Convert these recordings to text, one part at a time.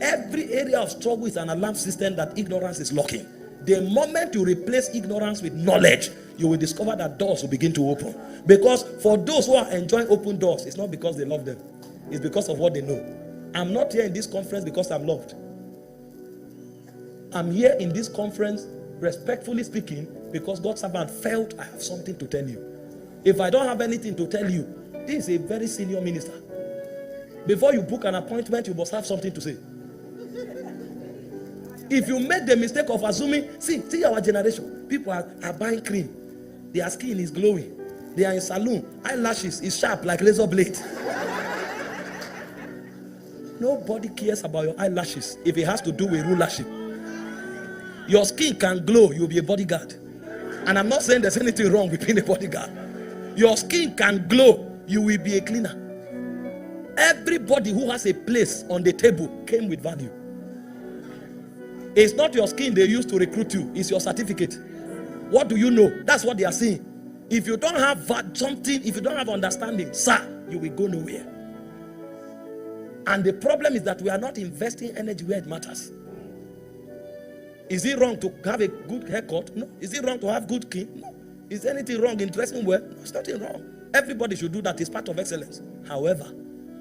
Every area of struggle is an alarm system that ignorance is locking. The moment you replace ignorance with knowledge, you will discover that doors will begin to open. Because for those who are enjoying open doors, it's not because they love them. It's because of what they know. I'm not here in this conference because I'm loved. I'm here in this conference, respectfully speaking, because God's servant felt I have something to tell you. If I don't have anything to tell you, this is a very senior minister. Before you book an appointment, you must have something to say. If you make the mistake of assuming, see our generation, people are buying cream. Their skin is glowing. They are in salon. Eyelashes is sharp like razor blade. Nobody cares about your eyelashes if it has to do with rulership. Your skin can glow, you'll be a bodyguard. And I'm not saying there's anything wrong with being a bodyguard. Your skin can glow, you will be a cleaner. Everybody who has a place on the table came with value. It's not your skin they use to recruit you, it's your certificate. What do you know? That's what they are saying. If you don't have something, if you don't have understanding, sir, you will go nowhere. And the problem is that we are not investing energy where it matters. Is it wrong to have a good haircut? No. Is it wrong to have good skin? No. Is there anything wrong in dressing well? No, there's nothing wrong. Everybody should do that. It's part of excellence. However,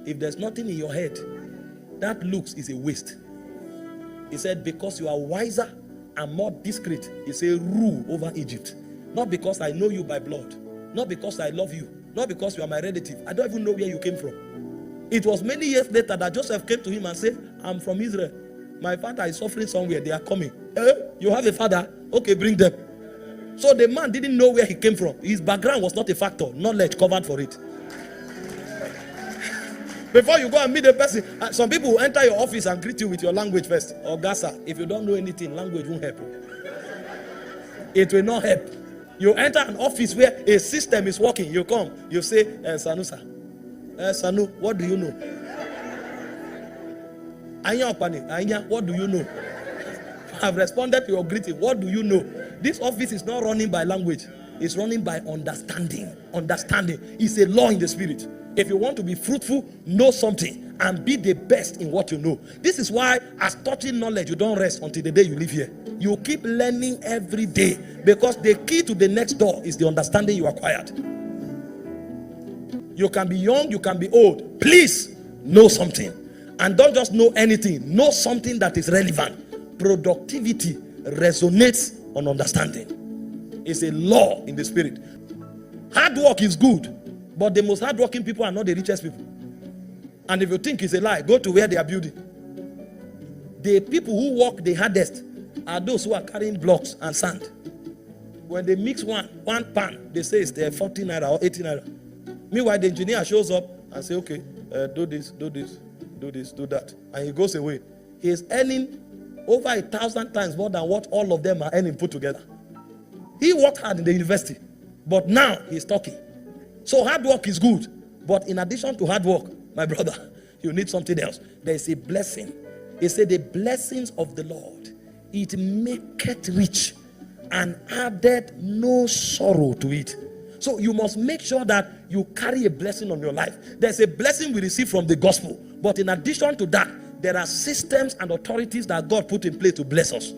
if there's nothing in your head, that looks is a waste. He said, because you are wiser and more discreet, he said, rule over Egypt. Not because I know you by blood. Not because I love you. Not because you are my relative. I don't even know where you came from. It was many years later that Joseph came to him and said, I'm from Israel. My father is suffering somewhere. They are coming. You have a father? Okay, bring them. So the man didn't know where he came from. His background was not a factor. Knowledge covered for it. Before you go and meet a person, some people will enter your office and greet you with your language first. Or Gaza, if you don't know anything, language won't help. It will not help. You enter an office where a system is working. You come, you say, Sanusa. Sanu, what do you know? Anya, what do you know? I've responded to your greeting. What do you know? This office is not running by language. It's running by understanding. Understanding is a law in the spirit. If you want to be fruitful, know something and be the best in what you know. This is why, as touching knowledge, you don't rest until the day you leave here. You keep learning every day, because the key to the next door is the understanding you acquired. You can be young, you can be old. Please know something. And don't just know anything. Know something that is relevant. Productivity resonates on understanding. It's a law in the spirit. Hard work is good, but the most hardworking people are not the richest people. And if you think it's a lie, go to where they are building. The people who work the hardest are those who are carrying blocks and sand. When they mix one pan, they say it's there 14 naira or 18 naira. Meanwhile, the engineer shows up and say, okay, do this, do this, do this, do that. And he goes away. He is earning over 1,000 times more than what all of them are earning put together. He worked hard in the university, but now he's talking. So hard work is good. But in addition to hard work, my brother, you need something else. There is a blessing. He said, the blessings of the Lord, it maketh rich and added no sorrow to it. So you must make sure that you carry a blessing on your life. There's a blessing we receive from the gospel. But in addition to that, there are systems and authorities that God put in place to bless us.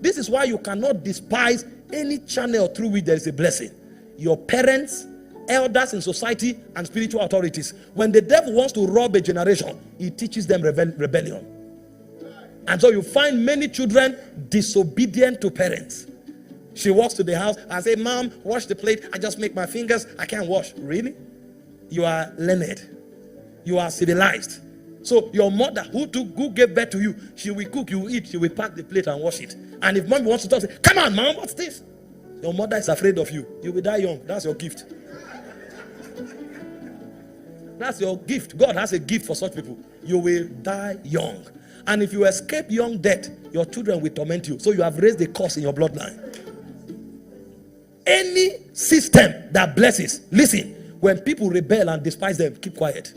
This is why you cannot despise any channel through which there is a blessing. Your parents, elders in society, and spiritual authorities. When the devil wants to rob a generation, he teaches them rebellion. And so you find many children disobedient to parents. She walks to the house and says, Mom, wash the plate. I just make my fingers. I can't wash. Really? You are learned. You are civilized. So your mother who gave birth to you, she will cook, you will eat, she will pack the plate and wash it. And if mom wants to talk, say, come on, Mom, what's this? Your mother is afraid of you. You will die young. That's your gift. That's your gift. God has a gift for such people. You will die young. And if you escape young death, your children will torment you. So you have raised the curse in your bloodline. Any system that blesses, listen, when people rebel and despise them, keep quiet.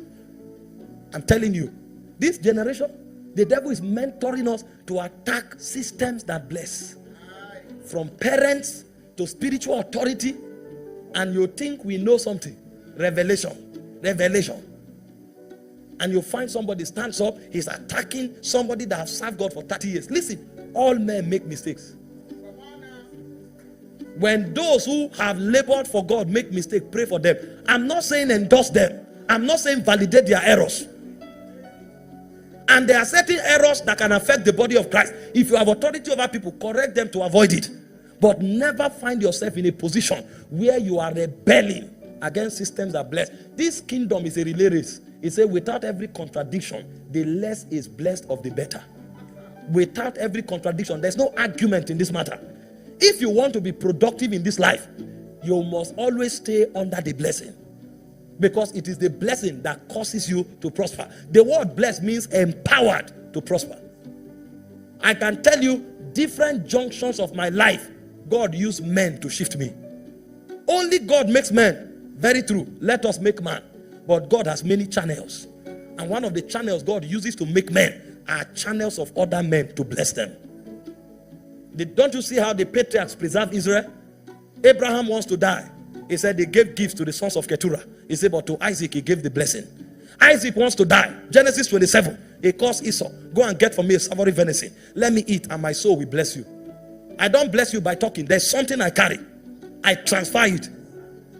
I'm telling you, this generation, the devil is mentoring us to attack systems that bless. From parents to spiritual authority, and you think we know something. Revelation. and you find somebody stands up, he's attacking somebody that has served God for 30 years. Listen, all men make mistakes. When those who have labored for God make mistakes, pray for them. I'm not saying endorse them. I'm not saying validate their errors. And there are certain errors that can affect the body of Christ. If you have authority over people, correct them to avoid it. But never find yourself in a position where you are rebelling against systems that bless. This kingdom is a relay race. It says without every contradiction, the less is blessed of the better. Without every contradiction, there's no argument in this matter. If you want to be productive in this life, you must always stay under the blessing. Because it is the blessing that causes you to prosper. The word blessed means empowered to prosper. I can tell you different junctions of my life, God used men to shift me. Only God makes men. Very true. Let us make man. But God has many channels. And one of the channels God uses to make men are channels of other men to bless them. Don't you see how the patriarchs preserved Israel? Abraham wants to die. He said they gave gifts to the sons of Keturah. He said, but to Isaac he gave the blessing. Isaac wants to die. Genesis 27. He calls Esau, go and get for me a savory venison. Let me eat and my soul will bless you. I don't bless you by talking. There's something I carry. I transfer it.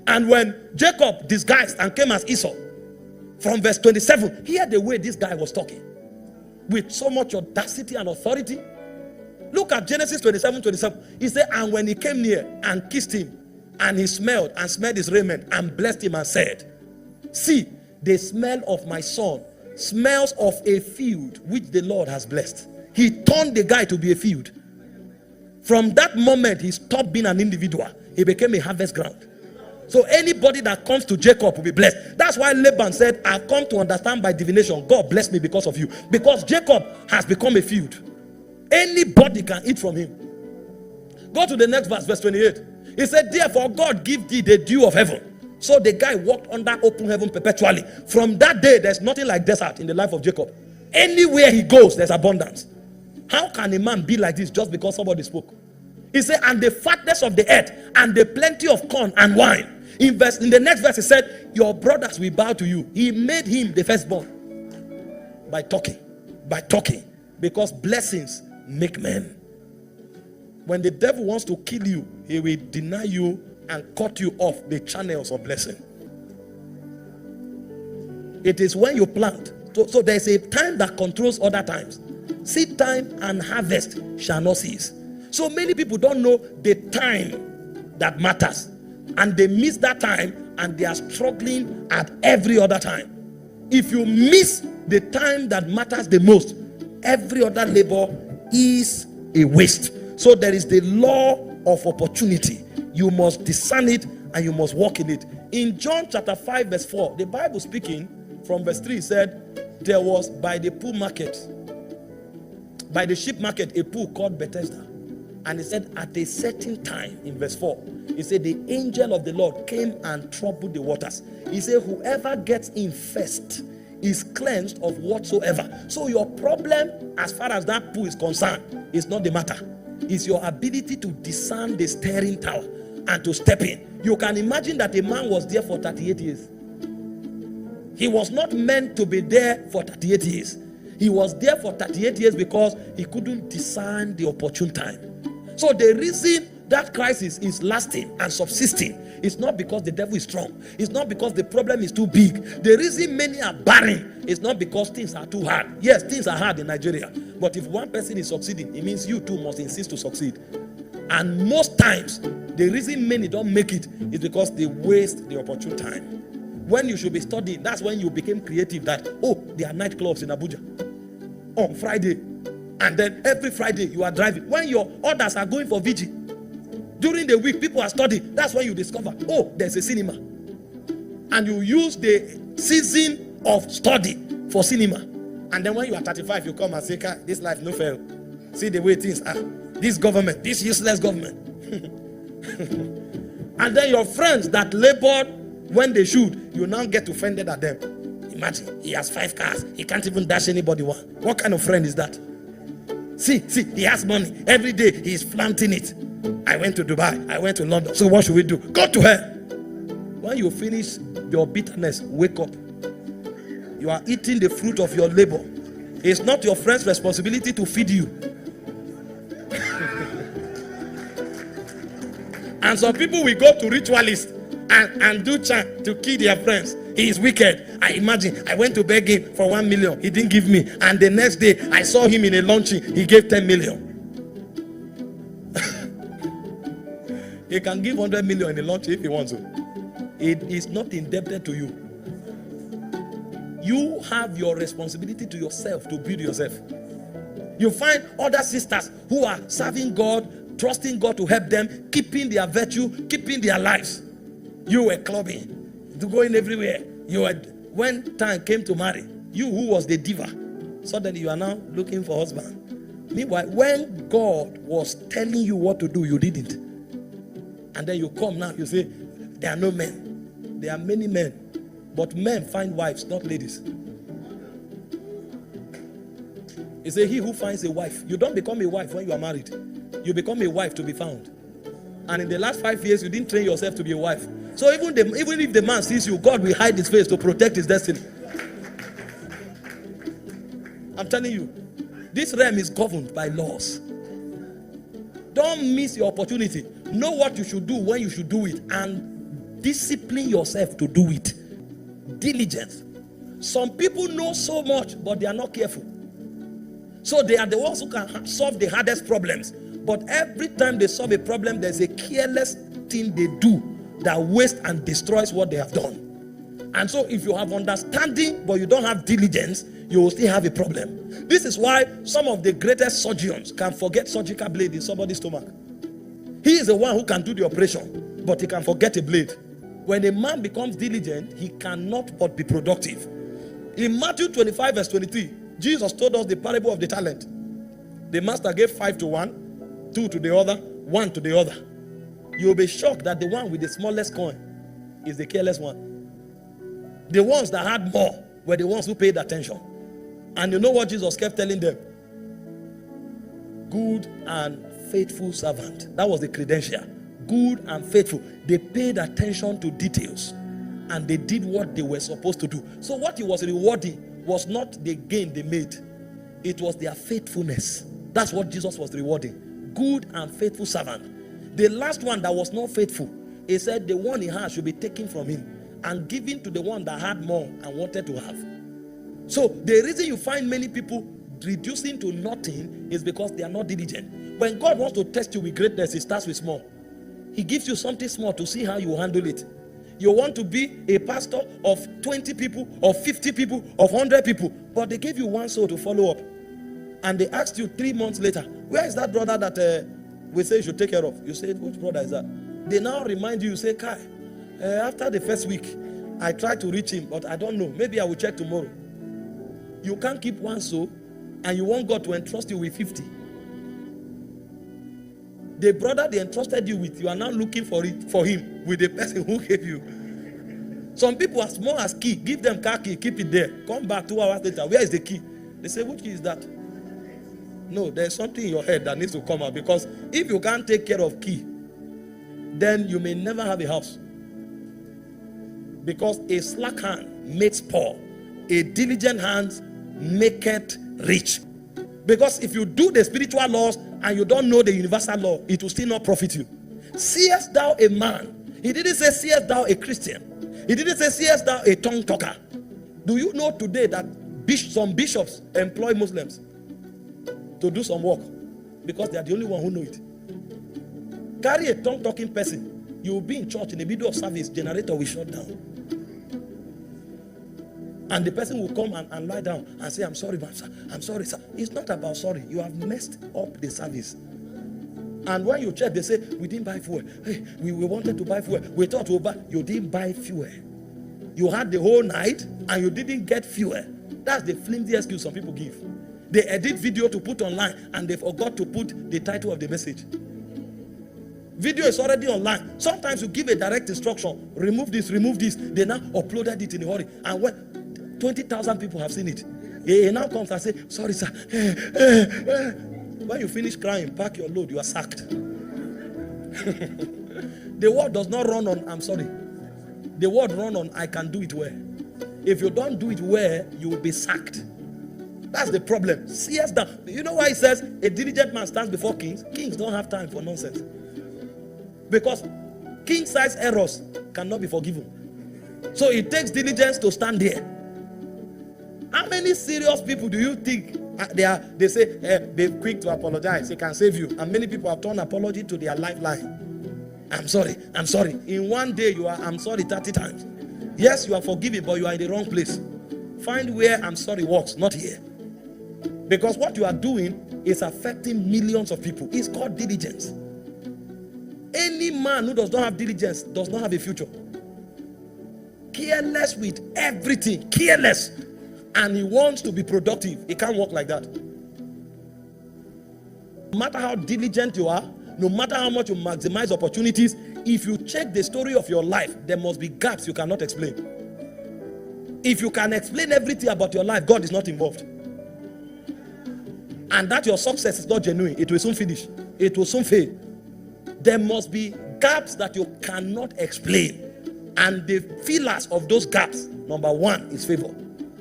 And when Jacob disguised and came as Esau, from verse 27, hear the way this guy was talking. With so much audacity and authority. Look at Genesis 27:27. He said, and when he came near and kissed him, and he smelled his raiment and blessed him and said, see, the smell of my son smells of a field which the Lord has blessed. He turned the guy to be a field. From that moment, he stopped being an individual. He became a harvest ground. So anybody that comes to Jacob will be blessed. That's why Laban said, I've come to understand by divination, God bless me because of you. Because Jacob has become a field. Anybody can eat from him. Go to the next verse, verse 28. He said, therefore God give thee the dew of heaven. So the guy walked under open heaven perpetually. From that day, there's nothing like desert in the life of Jacob. Anywhere he goes, there's abundance. How can a man be like this just because somebody spoke? He said, and the fatness of the earth, and the plenty of corn and wine. In the next verse, he said, your brothers will bow to you. He made him the firstborn. By talking. By talking. Because blessings make men. When the devil wants to kill you, he will deny you and cut you off the channels of blessing. It is when you plant. So there is a time that controls other times. Seed time and harvest shall not cease. So many people don't know the time that matters. And they miss that time and they are struggling at every other time. If you miss the time that matters the most, every other labor is a waste. So there is the law of opportunity. You must discern it and you must walk in it. In John chapter 5 verse 4, the Bible speaking from verse 3 said, there was by the pool market, by the sheep market, a pool called Bethesda. And he said at a certain time in verse 4, he said the angel of the Lord came and troubled the waters. He said whoever gets in first is cleansed of whatsoever. So your problem as far as that pool is concerned is not the matter. It's your ability to discern the steering tower and to step in. You can imagine that a man was there for 38 years. He was not meant to be there for 38 years. He was there for 38 years because he couldn't discern the opportune time. So the reason that crisis is lasting and subsisting is not because the devil is strong. It's not because the problem is too big. The reason many are barren is not because things are too hard. Yes, things are hard in Nigeria. But if one person is succeeding, it means you too must insist to succeed. And most times, the reason many don't make it is because they waste the opportune time. When you should be studying, that's when you became creative that, oh, there are nightclubs in Abuja on Friday. And then every Friday you are driving. When your others are going for vigil, during the week people are studying, that's when you discover, oh, there's a cinema. And you use the season of study for cinema. And then when you are 35, you come and say, this life no fair. See the way things are. This government, this useless government. And then your friends that labored when they should, you now get offended at them. Imagine, he has 5 cars. He can't even dash anybody one. What kind of friend is that? See, he has money. Every day he's flaunting it. I went to Dubai. I went to London. So what should we do? Go to her. When you finish your bitterness, wake up. You are eating the fruit of your labor. It's not your friend's responsibility to feed you. And some people will go to ritualists and do chant to kill their friends. He is wicked. I imagine I went to beg him for 1 million. He didn't give me. And the next day I saw him in a launching. He gave 10 million. He can give 100 million in a launching if he wants to. It is not indebted to you. You have your responsibility to yourself to build yourself. You find other sisters who are serving God, trusting God to help them, keeping their virtue, keeping their lives. You were clubbing, going everywhere. You were, when time came to marry, you who was the diva, suddenly you are now looking for husband. Meanwhile, when God was telling you what to do, you didn't. And then you come now, you say, there are no men. There are many men. But men find wives, not ladies. He said, he who finds a wife. You don't become a wife when you are married. You become a wife to be found. And in the last 5 years, you didn't train yourself to be a wife. So even if the man sees you, God will hide his face to protect his destiny. I'm telling you, this realm is governed by laws. Don't miss your opportunity. Know what you should do when you should do it, and discipline yourself to do it. Diligence. Some people know so much, but they are not careful. So they are the ones who can solve the hardest problems. But every time they solve a problem, there's a careless thing they do that wastes and destroys what they have done. And so if you have understanding, but you don't have diligence, you will still have a problem. This is why some of the greatest surgeons can forget surgical blade in somebody's stomach. He is the one who can do the operation, but he can forget a blade. When a man becomes diligent, he cannot but be productive. In Matthew 25 verse 23, Jesus told us the parable of the talent. The master gave 5 to one, 2 to the other, 1 to the other. You'll be shocked that the one with the smallest coin is the careless one. The ones that had more were the ones who paid attention. And you know what Jesus kept telling them? Good and faithful servant. That was the credential. Good and faithful. They paid attention to details and they did what they were supposed to do. So what he was rewarding was not the gain they made. It was their faithfulness. That's what Jesus was rewarding. Good and faithful servant. The last one that was not faithful, he said the one he had should be taken from him and given to the one that had more and wanted to have. So the reason you find many people reducing to nothing is because they are not diligent. When God wants to test you with greatness, he starts with small. He gives you something small to see how you handle it. You want to be a pastor of 20 people, of 50 people, of 100 people, but they gave you one soul to follow up. And they asked you 3 months later, where is that brother that we say you should take care of? You say, which brother is that? They now remind you, you say, Kai, after the first week, I tried to reach him, but I don't know. Maybe I will check tomorrow. You can't keep one soul, and you want God to entrust you with 50. The brother they entrusted you with, you are now looking for him with the person who gave you. Some people as small as key, give them car key, keep it there. Come back 2 hours later, where is the key? They say, which key is that? No, there's something in your head that needs to come out, because if you can't take care of key, then you may never have a house. Because a slack hand makes poor, a diligent hand maketh rich. Because if you do the spiritual laws and you don't know the universal law, it will still not profit you. Seest thou a man? He didn't say, seest thou a Christian? He didn't say, seest thou a tongue talker? Do you know today that some bishops employ Muslims to do some work because they are the only one who know it? Carry a tongue talking person, you will be in church in the middle of service, generator will shut down. And the person will come and lie down and say, I'm sorry, sir. I'm sorry, sir. It's not about sorry. You have messed up the service. And when you check, they say, we didn't buy fuel. Hey, we wanted to buy fuel. We thought we would buy. You didn't buy fuel. You had the whole night and you didn't get fuel. That's the flimsy excuse some people give. They edit video to put online and they forgot to put the title of the message. Video is already online. Sometimes you give a direct instruction, remove this. They now uploaded it in a hurry. And when 20,000 people have seen it, he now comes and says, sorry, sir. When you finish crying, pack your load, you are sacked. The word does not run on, I'm sorry. The word run on, I can do it well. If you don't do it well, you will be sacked. That's the problem. CS down. You know why it says a diligent man stands before kings? Kings don't have time for nonsense. Because king-size errors cannot be forgiven. So it takes diligence to stand there. How many serious people do you think they say they're quick to apologize, they can save you? And many people have turned apology to their lifeline. I'm sorry. In one day you are I'm sorry 30 times. Yes, you are forgiven, but you are in the wrong place. Find where I'm sorry works, not here. Because what you are doing is affecting millions of people. It's called diligence. Any man who does not have diligence does not have a future. Careless with everything, careless. And he wants to be productive. It can't work like that. No matter how diligent you are, no matter how much you maximize opportunities, if you check the story of your life, there must be gaps you cannot explain. If you can explain everything about your life, God is not involved. And that your success is not genuine, it will soon finish. It will soon fail. There must be gaps that you cannot explain. And the fillers of those gaps, number one, is favor.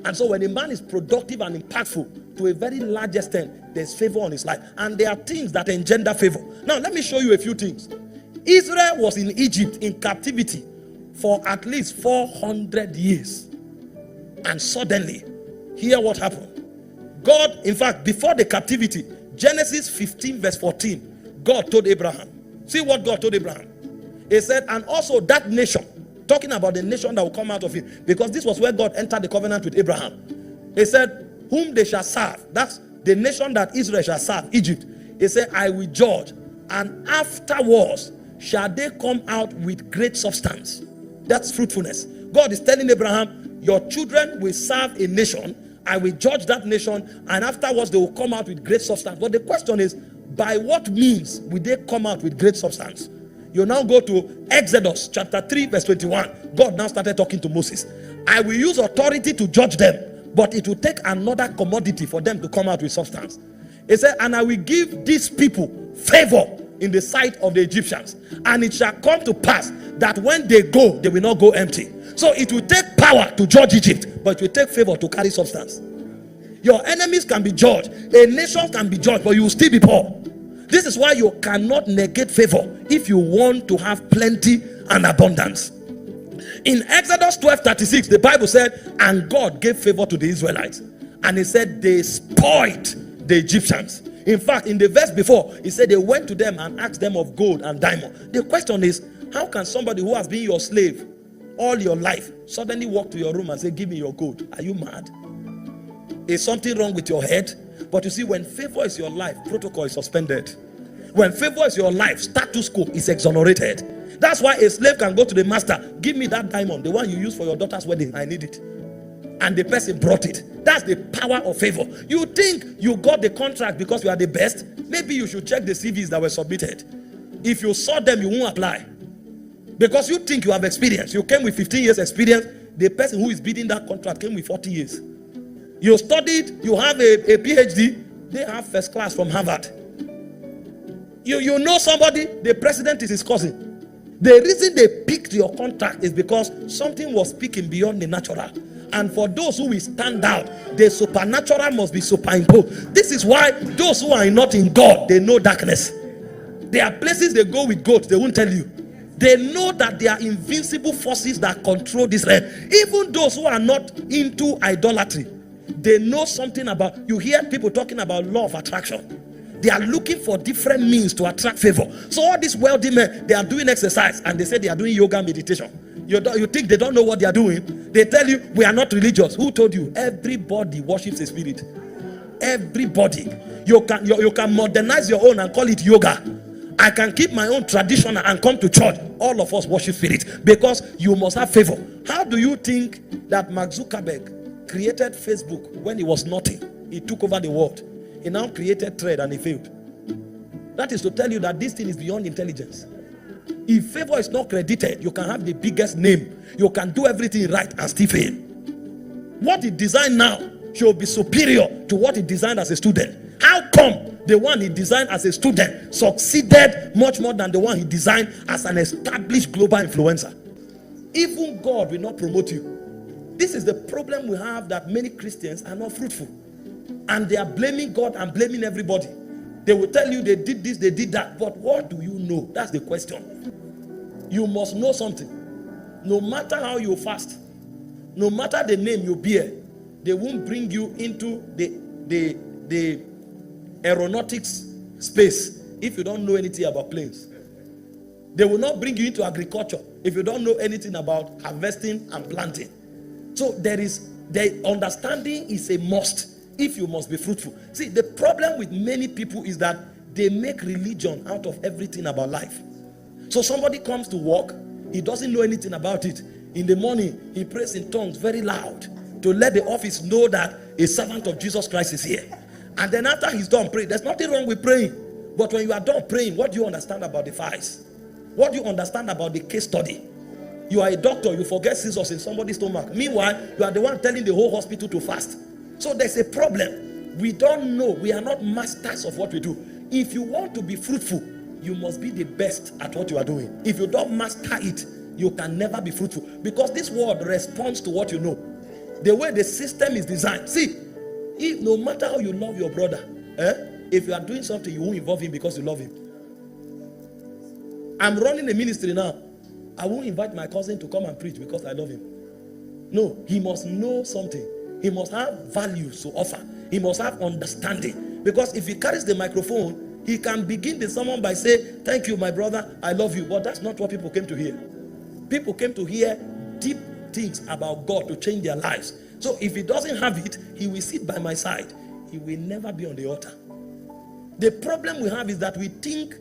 And so when a man is productive and impactful to a very large extent, there's favor on his life. And there are things that engender favor. Now, let me show you a few things. Israel was in Egypt in captivity for at least 400 years. And suddenly, hear what happened. God, in fact, before the captivity, Genesis 15 verse 14, God told Abraham. See what God told Abraham. He said, and also that nation, talking about the nation that will come out of it, because this was where God entered the covenant with Abraham. He said, whom they shall serve. That's the nation that Israel shall serve, Egypt. He said, I will judge, and afterwards shall they come out with great substance. That's fruitfulness. God is telling Abraham, your children will serve a nation, I will judge that nation, and afterwards they will come out with great substance. But the question is, by what means will they come out with great substance? You now go to Exodus chapter 3 verse 21. God now started talking to Moses. I will use authority to judge them, but it will take another commodity for them to come out with substance. He said, and I will give these people favor in the sight of the Egyptians, and it shall come to pass that when they go, they will not go empty. So it will take power to judge Egypt, but it will take favor to carry substance. Your enemies can be judged, a nation can be judged, but you will still be poor. This is why you cannot negate favor if you want to have plenty and abundance. In Exodus 12:36, the Bible said, and God gave favor to the Israelites. And he said they spoiled the Egyptians. In fact, in the verse before, he said they went to them and asked them of gold and diamond. The question is, how can somebody who has been your slave all your life suddenly walk to your room and say, give me your gold? Are you mad? Is something wrong with your head? But you see, when favor is your life, protocol is suspended. When favor is your life, status quo is exonerated. That's why a slave can go to the master, give me that diamond, the one you use for your daughter's wedding, I need it. And the person brought it. That's the power of favor. You think you got the contract because you are the best? Maybe you should check the CVs that were submitted. If you saw them, you won't apply. Because you think you have experience. You came with 15 years experience. The person who is bidding that contract came with 40 years. You studied, you have a PhD, they have first class from Harvard. You know somebody, the president is his cousin. The reason they picked your contract is because something was speaking beyond the natural. And for those who will stand out, the supernatural must be superimposed. This is why those who are not in God, they know darkness. There are places they go with goats, they won't tell you. They know that there are invincible forces that control this realm. Even those who are not into idolatry, they know something about, you hear people talking about law of attraction. They are looking for different means to attract favor. So all these wealthy men, they are doing exercise and they say they are doing yoga meditation. You think they don't know what they are doing? They tell you, we are not religious. Who told you? Everybody worships a spirit. Everybody. You can modernize your own and call it yoga. I can keep my own tradition and come to church. All of us worship spirit because you must have favor. How do you think that Mark Zuckerberg created Facebook when he was nothing? He took over the world. He now created Thread and he failed. That is to tell you that this thing is beyond intelligence. If favor is not credited, you can have the biggest name. You can do everything right and still fail. What he designed now should be superior to what he designed as a student. How come the one he designed as a student succeeded much more than the one he designed as an established global influencer? Even God will not promote you This is the problem we have, that many Christians are not fruitful. And they are blaming God and blaming everybody. They will tell you they did this, they did that. But what do you know? That's the question. You must know something. No matter how you fast, no matter the name you bear, they won't bring you into the aeronautics space if you don't know anything about planes. They will not bring you into agriculture if you don't know anything about harvesting and planting. So the understanding is a must if you must be fruitful. See, the problem with many people is that they make religion out of everything about life. So somebody comes to work, he doesn't know anything about it. In the morning, he prays in tongues very loud to let the office know that a servant of Jesus Christ is here. And then after he's done praying, there's nothing wrong with praying. But when you are done praying, what do you understand about the files? What do you understand about the case study? You are a doctor, you forget scissors in somebody's stomach. Meanwhile, you are the one telling the whole hospital to fast. So there's a problem. We don't know. We are not masters of what we do. If you want to be fruitful, you must be the best at what you are doing. If you don't master it, you can never be fruitful. Because this world responds to what you know. The way the system is designed. See, no matter how you love your brother, if you are doing something, you won't involve him because you love him. I'm running a ministry now. I won't invite my cousin to come and preach because I love him. No, he must know something. He must have values to offer. He must have understanding. Because if he carries the microphone, he can begin the sermon by saying, thank you, my brother, I love you. But that's not what people came to hear. People came to hear deep things about God to change their lives. So if he doesn't have it, he will sit by my side. He will never be on the altar. The problem we have is that we think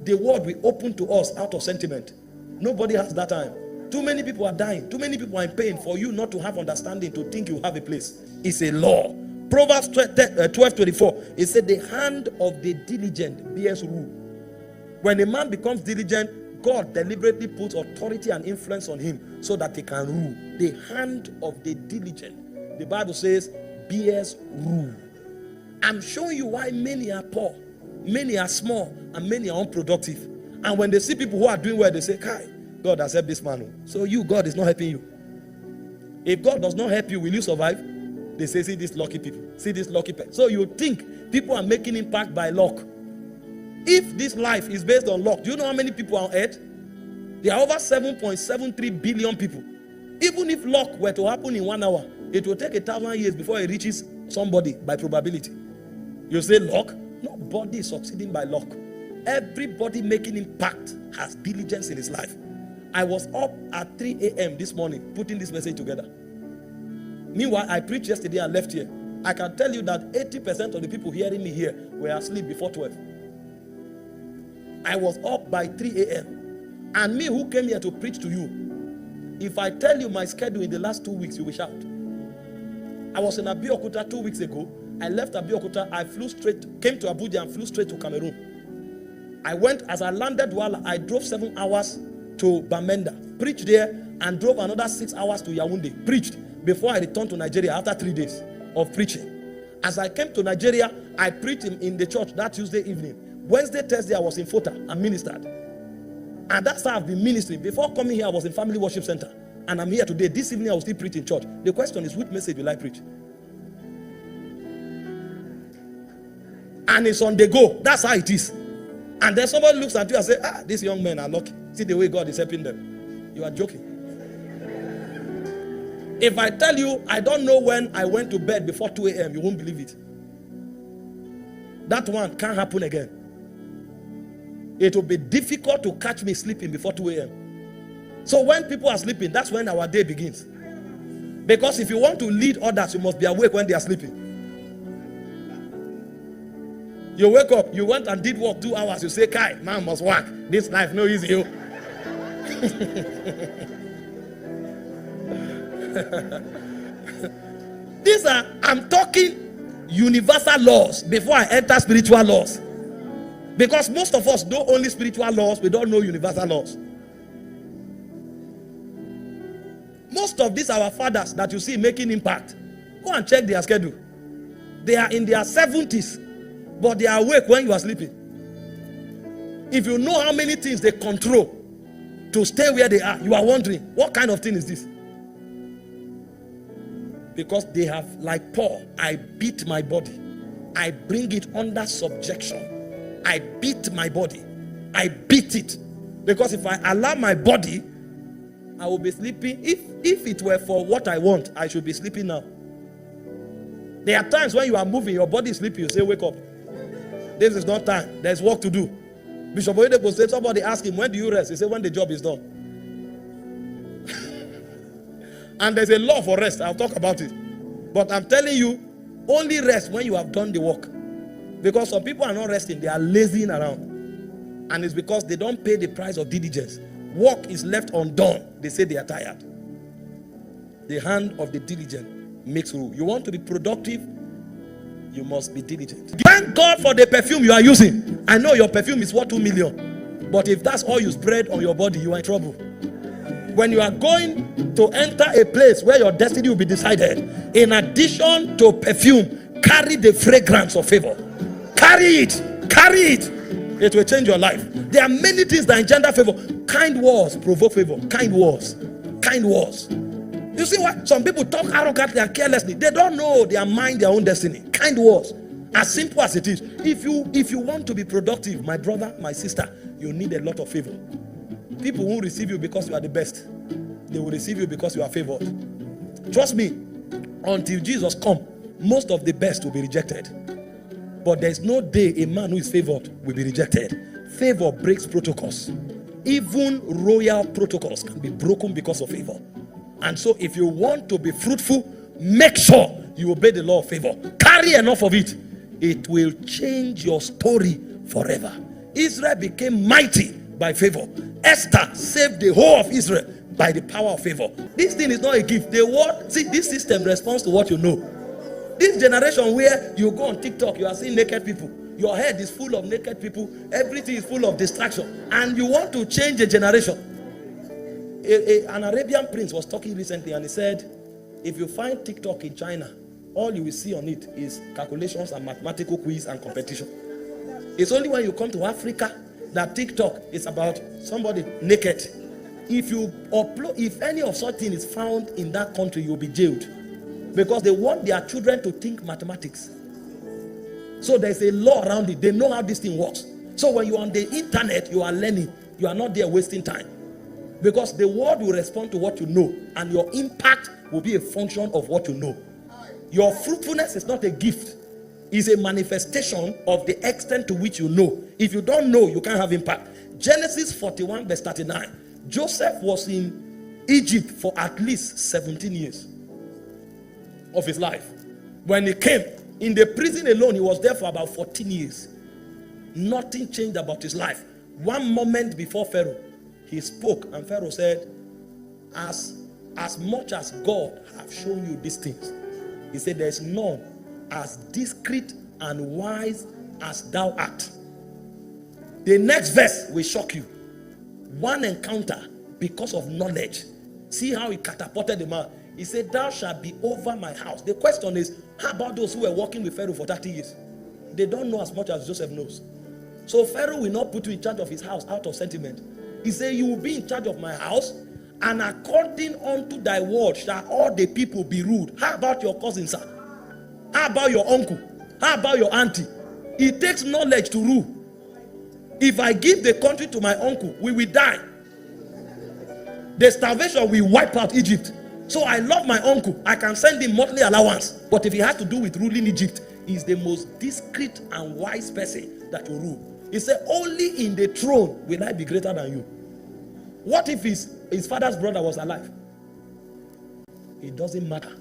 the word will open to us out of sentiment. Nobody has that time. Too many people are dying. Too many people are in pain for you not to have understanding, to think you have a place. It's a law. Proverbs 12:24. It said, the hand of the diligent bears rule. When a man becomes diligent, God deliberately puts authority and influence on him so that he can rule. The hand of the diligent, the Bible says, bears rule. I'm showing you why many are poor, many are small, and many are unproductive. And when they see people who are doing well, they say, Kai, God has helped this man. So you, God is not helping you. If God does not help you, will you survive? They say, see these lucky people. See this lucky person. So you think people are making impact by luck. If this life is based on luck, do you know how many people are on earth? There are over 7.73 billion people. Even if luck were to happen in 1 hour, it will take 1,000 years before it reaches somebody by probability. You say luck? Nobody is succeeding by luck. Everybody making impact has diligence in his life. I was up at 3 a.m. this morning putting this message together. Meanwhile, I preached yesterday and left here. I can tell you that 80% of the people hearing me here were asleep before 12. I was up by 3 a.m. And me who came here to preach to you, if I tell you my schedule in the last 2 weeks, you will shout. I was in Abeokuta 2 weeks ago. I left Abeokuta, I came to Abuja and flew straight to Cameroon. I went, as I landed Douala, I drove 7 hours to Bamenda, preached there, and drove another 6 hours to Yaoundé, preached, before I returned to Nigeria after 3 days of preaching. As I came to Nigeria, I preached in the church that Tuesday evening. Wednesday, Thursday, I was in Fota and ministered. And that's how I've been ministering. Before coming here, I was in Family Worship Center. And I'm here today. This evening, I will still preach in church. The question is, which message will I preach? And it's on the go. That's how it is. And then somebody looks at you and says, these young men are lucky. See the way God is helping them. You are joking. If I tell you, I don't know when I went to bed before 2 a.m., you won't believe it. That one can't happen again. It will be difficult to catch me sleeping before 2 a.m. So when people are sleeping, that's when our day begins. Because if you want to lead others, you must be awake when they are sleeping. You wake up, you went and did work 2 hours, you say, Kai, man must work. This life no easy. You. These are, I'm talking universal laws before I enter spiritual laws. Because most of us know only spiritual laws, we don't know universal laws. Most of these our fathers that you see making impact, go and check their schedule. They are in their 70s, but they are awake when you are sleeping. If you know how many things they control to stay where they are, you are wondering, what kind of thing is this? Because they have, like Paul, I beat my body. I bring it under subjection. I beat my body. I beat it. Because if I allow my body, I will be sleeping. If it were for what I want, I should be sleeping now. There are times when you are moving, your body is sleeping, you say, wake up. This is not time. There's work to do. Bishop Oyedepo said, somebody asked him, when do you rest? He said, when the job is done. And there's a law for rest. I'll talk about it. But I'm telling you, only rest when you have done the work. Because some people are not resting. They are lazing around. And it's because they don't pay the price of diligence. Work is left undone. They say they are tired. The hand of the diligent makes rule. You want to be productive, you must be diligent. Thank God for the perfume you are using. I know your perfume is worth 2 million. But if that's all you spread on your body, you are in trouble. When you are going to enter a place where your destiny will be decided, in addition to perfume, carry the fragrance of favor. Carry it. Carry it. It will change your life. There are many things that engender favor. Kind words provoke favor. Kind words. Kind words. You see why some people talk arrogantly and carelessly? They don't know they are mind their own destiny. Kind words. As simple as it is. If you want to be productive, my brother, my sister, you need a lot of favor. People won't receive you because you are the best. They will receive you because you are favored. Trust me, until Jesus comes, most of the best will be rejected. But there's no day a man who is favored will be rejected. Favor breaks protocols. Even royal protocols can be broken because of favor. And so if you want to be fruitful, make sure you obey the law of favor. Carry enough of it. It will change your story forever. Israel became mighty by favor. Esther saved the whole of Israel by the power of favor. This thing is not a gift. This system responds to what you know. This generation where you go on TikTok, you are seeing naked people. Your head is full of naked people. Everything is full of distraction. And you want to change a generation. An Arabian prince was talking recently and he said, if you find TikTok in China, all you will see on it is calculations and mathematical quiz and competition. It's only when you come to Africa that TikTok is about somebody naked. If any of such thing is found in that country, you'll be jailed. Because they want their children to think mathematics. So there's a law around it. They know how this thing works. So when you're on the internet, you are learning. You are not there wasting time. Because the world will respond to what you know. And your impact will be a function of what you know. Your fruitfulness is not a gift. It's a manifestation of the extent to which you know. If you don't know, you can't have impact. Genesis 41 verse 39. Joseph was in Egypt for at least 17 years of his life. When he came, in the prison alone, he was there for about 14 years. Nothing changed about his life. One moment before Pharaoh, he spoke and Pharaoh said, as much as God have shown you these things, he said, there is none as discreet and wise as thou art. The next verse will shock you. One encounter because of knowledge. See how he catapulted the man. He said, thou shalt be over my house. The question is, how about those who were working with Pharaoh for 30 years? They don't know as much as Joseph knows. So Pharaoh will not put you in charge of his house out of sentiment. He said, you will be in charge of my house, and according unto thy word shall all the people be ruled. How about your cousin, sir? How about your uncle? How about your auntie? It takes knowledge to rule. If I give the country to my uncle, we will die. The starvation will wipe out Egypt. So I love my uncle. I can send him monthly allowance. But if he has to do with ruling Egypt, he's the most discreet and wise person that will rule. He said, only in the throne will I be greater than you. What if his father's brother was alive? It doesn't matter.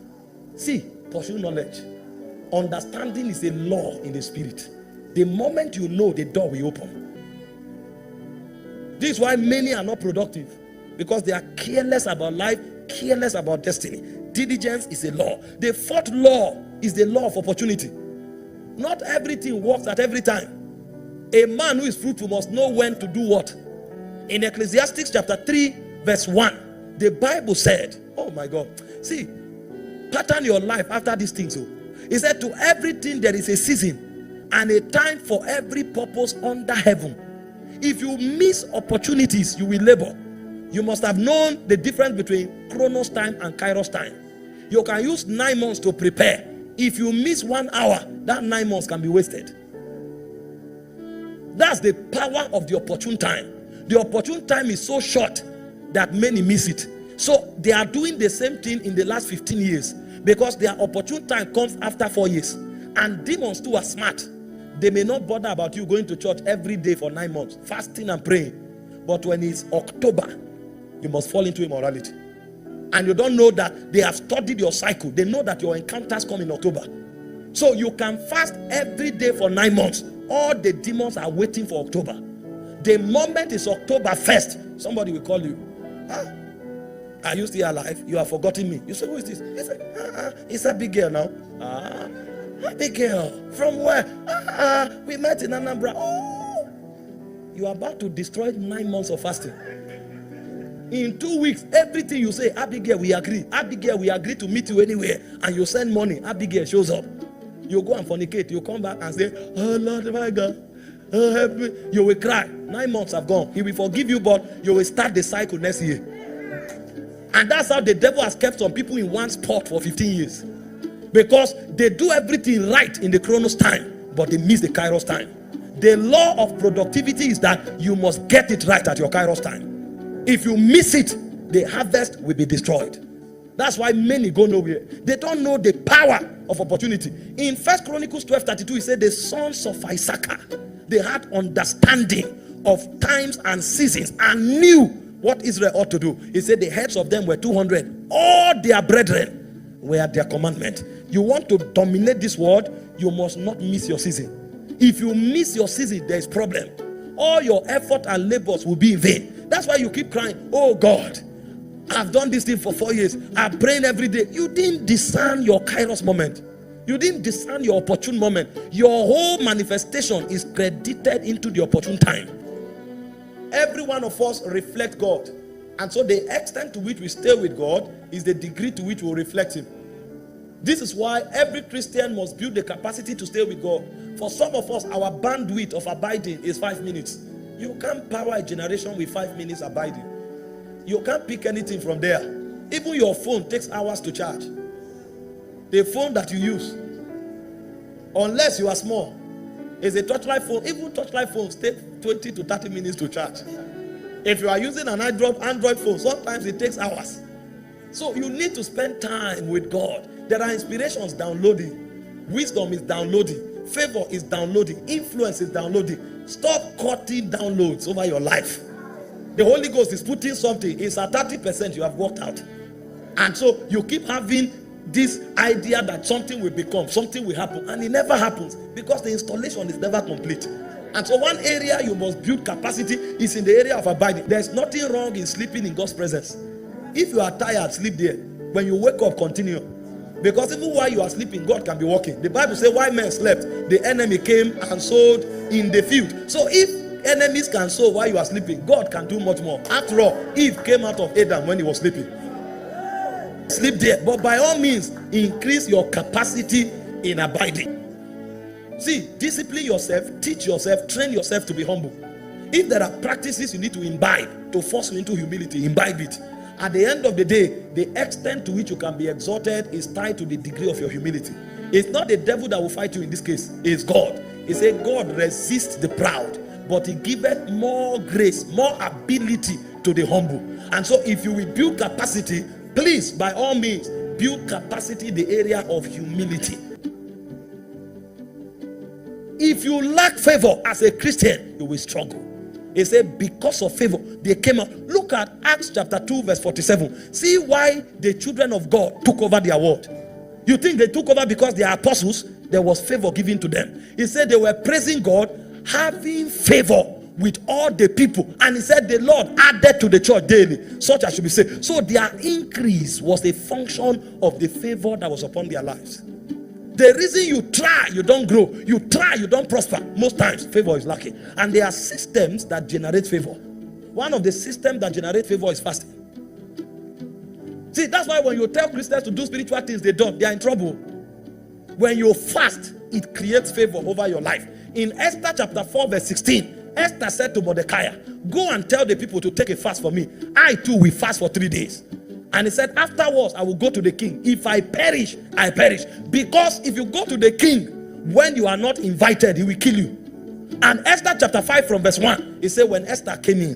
See, pursue knowledge. Understanding is a law in the spirit. The moment you know, the door will open. This is why many are not productive. Because they are careless about life, careless about destiny. Diligence is a law. The fourth law is the law of opportunity. Not everything works at every time. A man who is fruitful must know when to do what. In Ecclesiastes chapter 3 verse 1, the Bible said, oh my God, see, pattern your life after these things. So it said, to everything there is a season and a time for every purpose under heaven. If you miss opportunities, you will labor. You must have known the difference between Chronos time and Kairos time. You can use 9 months to prepare. If you miss 1 hour, that 9 months can be wasted. That's the power of the opportune time. The opportune time is so short that many miss it. So they are doing the same thing in the last 15 years because their opportune time comes after 4 years. And demons too are smart. They may not bother about you going to church every day for 9 months, fasting and praying. But when it's October, you must fall into immorality. And you don't know that they have studied your cycle. They know that your encounters come in October. So you can fast every day for 9 months. All the demons are waiting for October. The moment it's October 1st, somebody will call you. Are you still alive? You have forgotten me. You say, who is this? He said, it's Abigail now. Abigail. From where? We met in Anambra. Oh, you are about to destroy 9 months of fasting. In 2 weeks, everything you say, Abigail, we agree. Abigail, we agree to meet you anywhere. And you send money. Abigail shows up. You go and fornicate. You come back and say, oh Lord, my God, oh, help me. You will cry. 9 months have gone. He will forgive you, but you will start the cycle next year. And that's how the devil has kept some people in one spot for 15 years. Because they do everything right in the Chronos time, but they miss the Kairos time. The law of productivity is that you must get it right at your Kairos time. If you miss it, the harvest will be destroyed. That's why many go nowhere. They don't know the power of opportunity. In 1 Chronicles 12:32, he said the sons of Issachar, they had understanding of times and seasons and knew what Israel ought to do. He said the heads of them were 200. All their brethren were at their commandment. You want to dominate this world, you must not miss your season. If you miss your season, there is problem. All your effort and labors will be in vain. That's why you keep crying, oh God, I've done this thing for 4 years. I'm praying every day. You didn't discern your Kairos moment. You didn't discern your opportune moment. Your whole manifestation is credited into the opportune time. Every one of us reflect God. And so the extent to which we stay with God is the degree to which we reflect Him. This is why every Christian must build the capacity to stay with God. For some of us, our bandwidth of abiding is 5 minutes. You can't power a generation with 5 minutes abiding. You can't pick anything from there. Even your phone takes hours to charge. The phone that you use, unless you are small, is a touchlight phone. Even touchlight phones take 20 to 30 minutes to charge. If you are using an Android phone, sometimes it takes hours. So you need to spend time with God. There are inspirations downloading. Wisdom is downloading. Favor is downloading. Influence is downloading. Stop cutting downloads over your life. The Holy Ghost is putting something. It's at 30%, you have worked out. And so you keep having this idea that something will become, something will happen, and it never happens because the installation is never complete. And so one area you must build capacity is in the area of abiding. There's nothing wrong in sleeping in God's presence. If you are tired, sleep there. When you wake up, continue. Because even while you are sleeping, God can be working. The Bible says while men slept, the enemy came and sowed in the field. So if enemies can sow while you are sleeping, God can do much more. After all, Eve came out of Adam when he was sleeping. Sleep there, but by all means, increase your capacity in abiding. See, discipline yourself, teach yourself, train yourself to be humble. If there are practices you need to imbibe to force you into humility, imbibe it. At the end of the day, the extent to which you can be exalted is tied to the degree of your humility. It's not the devil that will fight you in this case, it's God. He said God resists the proud, but He giveth more grace, more ability to the humble. And so if you will build capacity, please, by all means, build capacity in the area of humility. If you lack favor as a Christian, you will struggle. He said, because of favor, they came out. Look at Acts chapter 2, verse 47. See why the children of God took over their world. You think they took over because they are apostles? There was favor given to them. He said they were praising God, having favor with all the people. And he said the Lord added to the church daily, such as should be saved. So their increase was a function of the favor that was upon their lives. The reason you try, you don't grow. You try, you don't prosper. Most times, favor is lacking. And there are systems that generate favor. One of the systems that generate favor is fasting. See, that's why when you tell Christians to do spiritual things they don't, they are in trouble. When you fast, it creates favor over your life. In Esther chapter 4, verse 16, Esther said to Mordecai, go and tell the people to take a fast for me. I too will fast for 3 days. And he said, afterwards, I will go to the king. If I perish, I perish. Because if you go to the king when you are not invited, he will kill you. And Esther chapter 5 from verse 1, he said, when Esther came in,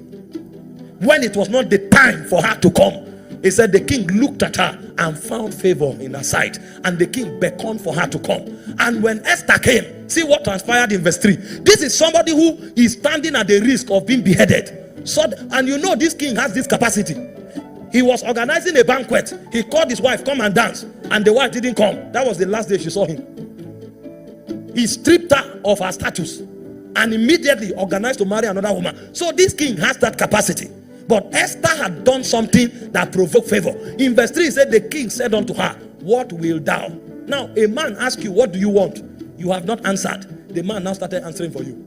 when it was not the time for her to come, he said the king looked at her and found favor in her sight. And the king beckoned for her to come. And when Esther came, see what transpired in verse 3. This is somebody who is standing at the risk of being beheaded. So, and you know this king has this capacity. He was organizing a banquet. He called his wife, come and dance. And the wife didn't come. That was the last day she saw him. He stripped her of her status and immediately organized to marry another woman. So this king has that capacity. But Esther had done something that provoked favor. In verse 3, he said, the king said unto her, what wilt thou? Now, a man asks you, what do you want? You have not answered. The man now started answering for you.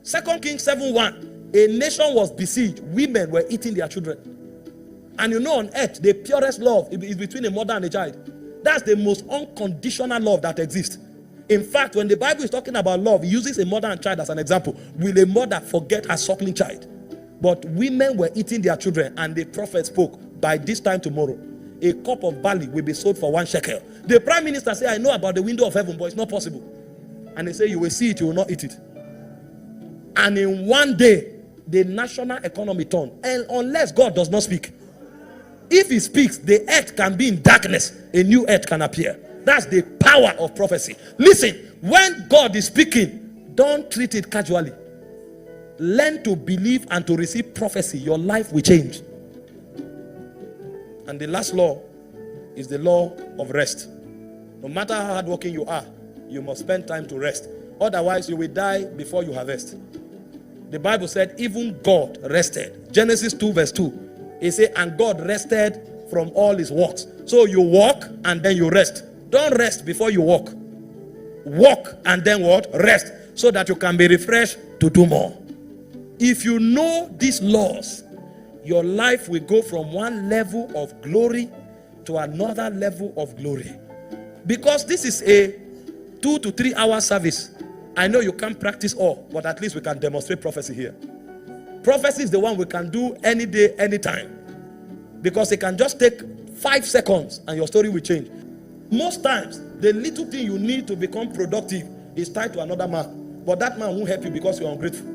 2 Kings 7:1, a nation was besieged. Women were eating their children. And you know on earth, the purest love is between a mother and a child. That's the most unconditional love that exists. In fact, when the Bible is talking about love, it uses a mother and child as an example. Will a mother forget her suckling child? But women were eating their children, and the prophet spoke, by this time tomorrow, a cup of barley will be sold for 1 shekel. The prime minister said, I know about the window of heaven, but it's not possible. And they say, you will see it, you will not eat it. And in one day, the national economy turned. And unless God does not speak, if he speaks, the earth can be in darkness, a new earth can appear. That's the power of prophecy. Listen, when God is speaking, don't treat it casually. Learn to believe and to receive prophecy. Your life will change. And the last law is the law of rest. No matter how hardworking you are, you must spend time to rest. Otherwise, you will die before you harvest. The Bible said, even God rested. Genesis 2 verse 2. It said, and God rested from all his works. So you walk and then you rest. Don't rest before you walk. Walk and then what? Rest. So that you can be refreshed to do more. If you know these laws, your life will go from one level of glory to another level of glory. Because this is a 2 to 3 hour service. I know you can't practice all, but at least we can demonstrate prophecy here. Prophecy is the one we can do any day, anytime. Because it can just take 5 seconds and your story will change. Most times, the little thing you need to become productive is tied to another man. But that man won't help you because you're ungrateful.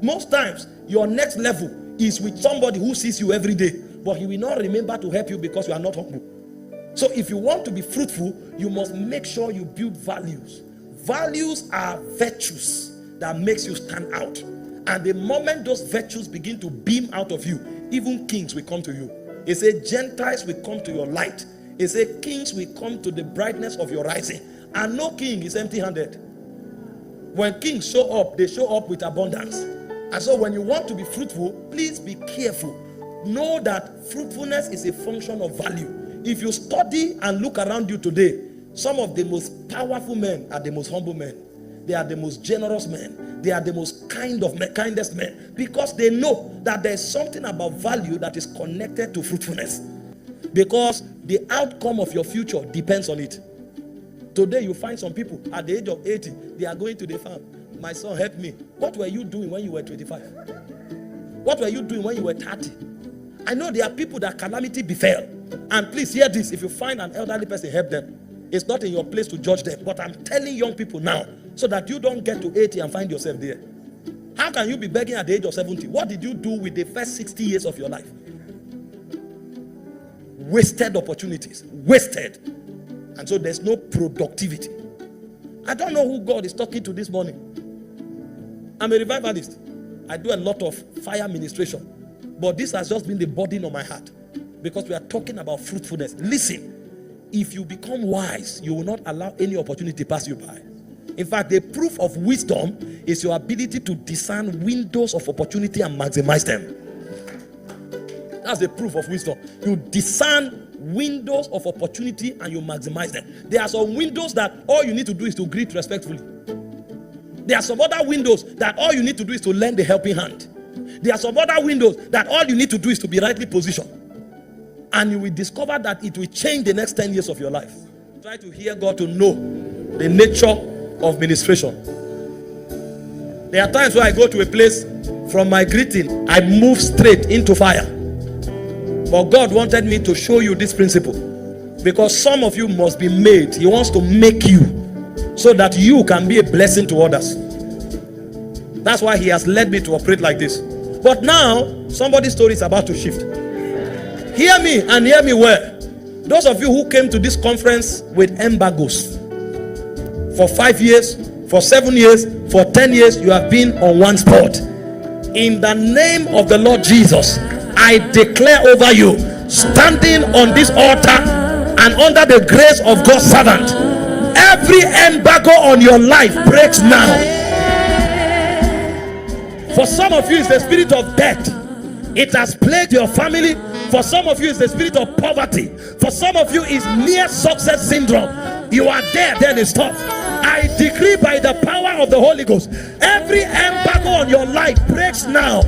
Most times, your next level is with somebody who sees you every day, but he will not remember to help you because you are not humble. So if you want to be fruitful, you must make sure you build values. Values are virtues that makes you stand out. And the moment those virtues begin to beam out of you, even kings will come to you. It says Gentiles will come to your light. It says kings will come to the brightness of your rising. And no king is empty-handed. When kings show up, they show up with abundance. And so when you want to be fruitful, please be careful. Know that fruitfulness is a function of value. If you study and look around you today, some of the most powerful men are the most humble men. They are the most generous men. They are the most kindest men. Because they know that there is something about value that is connected to fruitfulness. Because the outcome of your future depends on it. Today you find some people at the age of 80, they are going to the farm. My son, help me. What were you doing when you were 25? What were you doing when you were 30? I know there are people that calamity befell. And please hear this. If you find an elderly person, help them. It's not in your place to judge them. But I'm telling young people now, so that you don't get to 80 and find yourself there. How can you be begging at the age of 70? What did you do with the first 60 years of your life? Wasted opportunities. Wasted. And so there's no productivity. I don't know who God is talking to this morning. I'm a revivalist. I do a lot of fire ministration. But this has just been the burden on my heart. Because we are talking about fruitfulness. Listen, if you become wise, you will not allow any opportunity to pass you by. In fact, the proof of wisdom is your ability to discern windows of opportunity and maximize them. That's the proof of wisdom. You discern windows of opportunity and you maximize them. There are some windows that all you need to do is to greet respectfully. There are some other windows that all you need to do is to lend a helping hand. There are some other windows that all you need to do is to be rightly positioned. And you will discover that it will change the next 10 years of your life. Try to hear God to know the nature of ministration. There are times where I go to a place, from my greeting, I move straight into fire. But God wanted me to show you this principle, because some of you must be made. He wants to make you so that you can be a blessing to others. That's why he has led me to operate like this. But now somebody's story is about to shift. Hear me, and hear me well. Those of you who came to this conference with embargoes for 5 years, for 7 years, for 10 years, you have been on one spot. In the name of the Lord Jesus, I declare over you, standing on this altar and under the grace of God's servant, every embargo on your life breaks now. For some of you, it's the spirit of death. It has plagued your family. For some of you, it's the spirit of poverty. For some of you, it's near success syndrome. You are there, then it stops. I decree by the power of the Holy Ghost, every embargo on your life breaks now.